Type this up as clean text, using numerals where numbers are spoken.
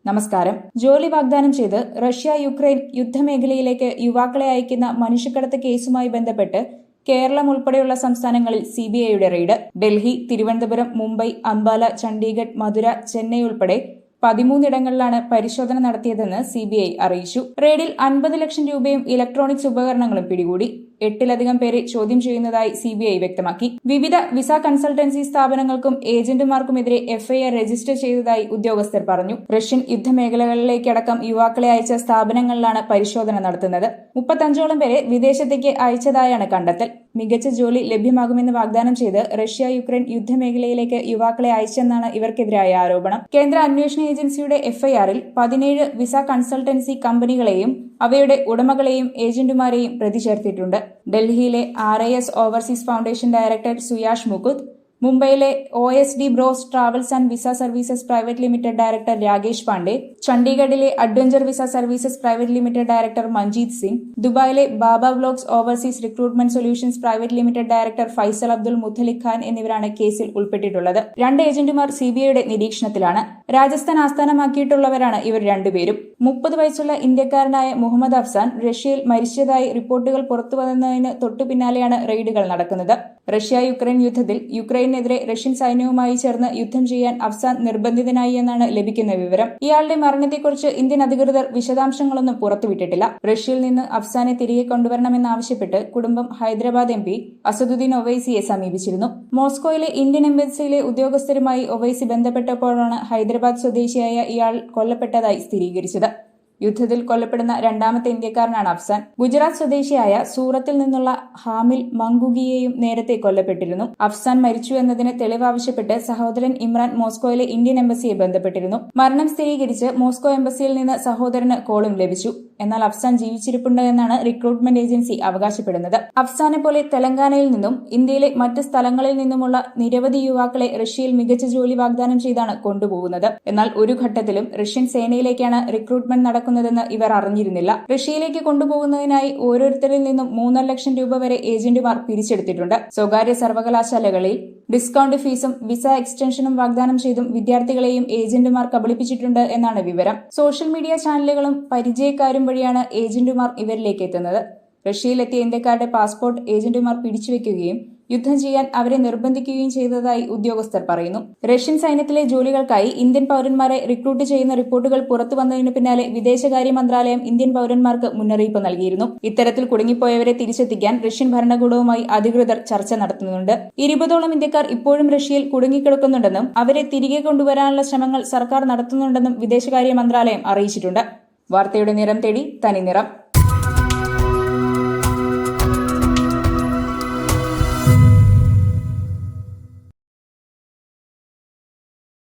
നമസ്കാരം. ജോലി വാഗ്ദാനം ചെയ്ത് റഷ്യ-യുക്രൈൻ യുദ്ധമേഖലയിലേക്ക് യുവാക്കളെ അയക്കുന്ന മനുഷ്യക്കടത്ത് കേസുമായി ബന്ധപ്പെട്ട് കേരളം ഉൾപ്പെടെയുള്ള സംസ്ഥാനങ്ങളിൽ സിബിഐയുടെ റെയ്ഡ്. ഡൽഹി, തിരുവനന്തപുരം, മുംബൈ, അംബാല, ചണ്ഡീഗഡ്, മധുര, ചെന്നൈ ഉൾപ്പെടെ 13 ഇടങ്ങളിലാണ് പരിശോധന നടത്തിയതെന്ന് സിബിഐ അറിയിച്ചു. റെയ്ഡിൽ 50 ലക്ഷം രൂപയും ഇലക്ട്രോണിക്സ് ഉപകരണങ്ങളും പിടികൂടി. 8-ലധികം പേരെ ചോദ്യം ചെയ്യുന്നതായി സിബിഐ വ്യക്തമാക്കി. വിവിധ വിസ കൺസൾട്ടൻസി സ്ഥാപനങ്ങൾക്കും ഏജന്റുമാർക്കുമെതിരെ എഫ്ഐആർ രജിസ്റ്റർ ചെയ്തതായി ഉദ്യോഗസ്ഥർ പറഞ്ഞു. റഷ്യൻ യുദ്ധമേഖലകളിലേക്കടക്കം യുവാക്കളെ അയച്ച സ്ഥാപനങ്ങളിലാണ് പരിശോധന നടത്തുന്നത്. 35ഓളം പേരെ വിദേശത്തേക്ക് അയച്ചതായാണ് കണ്ടെത്തൽ. മികച്ച ജോലി ലഭ്യമാകുമെന്ന് വാഗ്ദാനം ചെയ്ത് റഷ്യ-യുക്രൈൻ യുദ്ധമേഖലയിലേക്ക് യുവാക്കളെ അയച്ചെന്നാണ് ഇവർക്കെതിരായ ആരോപണം. കേന്ദ്ര അന്വേഷണ ഏജൻസിയുടെ എഫ്ഐആറിൽ 17 വിസ കൺസൾട്ടൻസി കമ്പനികളെയും അവയുടെ ഉടമകളെയും ഏജന്റുമാരെയും പ്രതി ചേർത്തിട്ടുണ്ട്. ഡൽഹിയിലെ RIS overseas foundation director Suyash Mukund, മുംബൈയിലെ OSD bros travels and visa services private limited director Rakesh Pandey, ചണ്ഡീഗഡിലെ adventure visa services private limited director Manjeet Singh, ദുബായിലെ Baba vlogs overseas recruitment solutions private limited director Faisal Abdul Muthaliq Khan എന്നിവരാണ് കേസിൽ ഉൾപ്പെട്ടിട്ടുള്ളത്. 2 ഏജന്റുമാർ സിബിഐയുടെ നിരീക്ഷണത്തിലാണ്. രാജസ്ഥാൻ ആസ്ഥാനമാക്കിയിട്ടുള്ളവരാണ് ഇവർ രണ്ടുപേരും. 30 വയസ്സുള്ള ഇന്ത്യക്കാരനായ മുഹമ്മദ് അഫ്സാൻ റഷ്യയിൽ മരിച്ചതായി റിപ്പോർട്ടുകൾ പുറത്തുവന്നതിന് തൊട്ടു പിന്നാലെയാണ് റെയ്ഡുകൾ നടക്കുന്നത്. റഷ്യ-യുക്രൈൻ യുദ്ധത്തിൽ യുക്രൈനെതിരെ റഷ്യൻ സൈന്യവുമായി ചേർന്ന് യുദ്ധം ചെയ്യാൻ അഫ്സാൻ നിർബന്ധിതനായി എന്നാണ് ലഭിക്കുന്ന വിവരം. ഇയാളുടെ മരണത്തെക്കുറിച്ച് ഇന്ത്യൻ അധികൃതർ വിശദാംശങ്ങളൊന്നും പുറത്തുവിട്ടിട്ടില്ല. റഷ്യയിൽ നിന്ന് അഫ്സാനെ തിരികെ കൊണ്ടുവരണമെന്നാവശ്യപ്പെട്ട് കുടുംബം ഹൈദരാബാദ് MP അസദുദ്ദീൻ ഒവൈസിയെ സമീപിച്ചിരുന്നു. മോസ്കോയിലെ ഇന്ത്യൻ എംബസിയിലെ ഉദ്യോഗസ്ഥരുമായി ഒവൈസി ബന്ധപ്പെട്ടപ്പോഴാണ് ഹൈദരാബാദ് സ്വദേശിയായ ഇയാൾ കൊല്ലപ്പെട്ടതായി സ്ഥിരീകരിച്ചത്. യുദ്ധത്തിൽ കൊല്ലപ്പെടുന്ന 2ാമത്തെ ഇന്ത്യക്കാരനാണ് അഫ്സാൻ. ഗുജറാത്ത് സ്വദേശിയായ സൂറത്തിൽ നിന്നുള്ള ഹാമിൽ മങ്കുഗിയെയും നേരത്തെ കൊല്ലപ്പെട്ടിരുന്നു. അഫ്സാൻ മരിച്ചു എന്നതിന് തെളിവാവശ്യപ്പെട്ട് സഹോദരൻ ഇമ്രാൻ മോസ്കോയിലെ ഇന്ത്യൻ എംബസിയെ ബന്ധപ്പെട്ടിരുന്നു. മരണം സ്ഥിരീകരിച്ച് മോസ്കോ എംബസിയിൽ നിന്ന് സഹോദരന് കോളും ലഭിച്ചു. എന്നാൽ അഫ്സാൻ ജീവിച്ചിരിപ്പുണ്ട് എന്നാണ് റിക്രൂട്ട്മെന്റ് ഏജൻസി അവകാശപ്പെടുന്നത്. അഫ്സാനെ പോലെ തെലങ്കാനയിൽ നിന്നും ഇന്ത്യയിലെ മറ്റ് സ്ഥലങ്ങളിൽ നിന്നുമുള്ള നിരവധി യുവാക്കളെ റഷ്യയിൽ മികച്ച ജോലി വാഗ്ദാനം ചെയ്താണ് കൊണ്ടുപോകുന്നത്. എന്നാൽ ഒരു ഘട്ടത്തിലും റഷ്യൻ സേനയിലേക്കാണ് റിക്രൂട്ട്മെന്റ് നടക്കുന്നതെന്ന് ഇവർ അറിഞ്ഞിരുന്നില്ല. റഷ്യയിലേക്ക് കൊണ്ടുപോകുന്നതിനായി ഓരോരുത്തരിൽ നിന്നും 3.5 ലക്ഷം രൂപ വരെ ഏജന്റുമാർ പിരിച്ചെടുത്തിട്ടുണ്ട്. സ്വകാര്യ സർവകലാശാലകളിൽ ഡിസ്കൌണ്ട് ഫീസും വിസ എക്സ്റ്റൻഷനും വാഗ്ദാനം ചെയ്തും വിദ്യാർത്ഥികളെയും ഏജന്റുമാർ കബളിപ്പിച്ചിട്ടുണ്ട് എന്നാണ് വിവരം. സോഷ്യൽ മീഡിയ ചാനലുകളും പരിചയക്കാരും വഴിയാണ് ഏജന്റുമാർ ഇവരിലേക്ക് എത്തുന്നത്. റഷ്യയിലെത്തിയ ഇന്ത്യക്കാരുടെ പാസ്പോർട്ട് ഏജന്റുമാർ പിടിച്ചുവെക്കുകയും യുദ്ധം ചെയ്യാൻ അവരെ നിർബന്ധിക്കുകയും ചെയ്തതായി ഉദ്യോഗസ്ഥർ പറയുന്നു. റഷ്യൻ സൈന്യത്തിലെ ജോലികൾക്കായി ഇന്ത്യൻ പൌരന്മാരെ റിക്രൂട്ട് ചെയ്യുന്ന റിപ്പോർട്ടുകൾ പുറത്തുവന്നതിനു പിന്നാലെ വിദേശകാര്യ മന്ത്രാലയം ഇന്ത്യൻ പൌരന്മാർക്ക് മുന്നറിയിപ്പ് നൽകിയിരുന്നു. ഇത്തരത്തിൽ കുടുങ്ങിപ്പോയവരെ തിരിച്ചെത്തിക്കാൻ റഷ്യൻ ഭരണകൂടവുമായി അധികൃതർ ചർച്ച നടത്തുന്നുണ്ട്. 20ഓളം ഇന്ത്യക്കാർ ഇപ്പോഴും റഷ്യയിൽ കുടുങ്ങിക്കിടക്കുന്നുണ്ടെന്നും അവരെ തിരികെ കൊണ്ടുവരാനുള്ള ശ്രമങ്ങൾ സർക്കാർ നടത്തുന്നുണ്ടെന്നും വിദേശകാര്യ മന്ത്രാലയം അറിയിച്ചിട്ടുണ്ട്. വാർത്തയുടെ നിറം തേടി തനി നിറം.